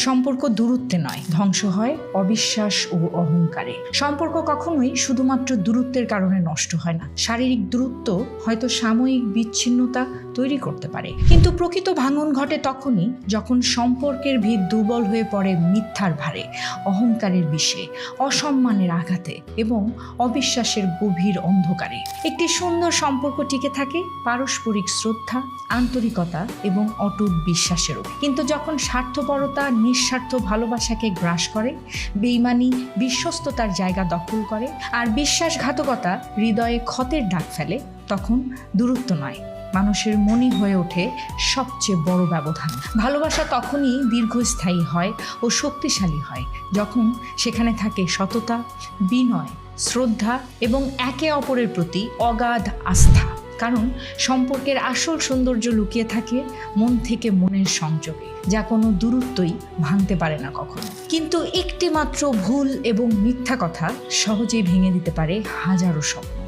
সম্পর্ক দূরত্বে নয়, ধ্বংস হয় অবিশ্বাস ও অহংকারে। সম্পর্ক কখনোই শুধুমাত্র দূরত্বের কারণে নষ্ট হয় না। শারীরিক দূরত্ব হয়তো সাময়িক বিচ্ছিন্নতা তৈরি করতে পারে, কিন্তু প্রকৃত ভাঙন ঘটে তখনই যখন সম্পর্কের ভিত দুর্বল হয়ে পড়ে মিথ্যার ভারে, অহংকারের বিষে, অসম্মানের আঘাতে এবং অবিশ্বাসের গভীর অন্ধকারে। একটি সুন্দর সম্পর্ক টিকে থাকে পারস্পরিক শ্রদ্ধা, আন্তরিকতা এবং অটুট বিশ্বাসের উপর। কিন্তু যখন স্বার্থপরতা নিঃস্বার্থ ভালোবাসাকে গ্রাস করে, বেইমানি বিশ্বস্ততার জায়গা দখল করে আর বিশ্বাসঘাতকতা হৃদয়ে ক্ষতের দাগ ফেলে, তখন দূরত্ব নয়, মানুষের মনই হয়ে ওঠে সবচেয়ে বড় ব্যবধান। ভালোবাসা তখনই দীর্ঘস্থায়ী হয় ও শক্তিশালী হয় যখন সেখানে থাকে সততা, বিনয়, শ্রদ্ধা এবং একে অপরের প্রতি অগাধ আস্থা। কারণ সম্পর্কের আসল সৌন্দর্য লুকিয়ে থাকে মন থেকে মনের সংযোগে, যা কোনো দূরত্বই ভাঙতে পারে না কখনো। কিন্তু একটি মাত্র ভুল এবং মিথ্যা কথা সহজেই ভেঙে দিতে পারে হাজারো স্বপ্ন।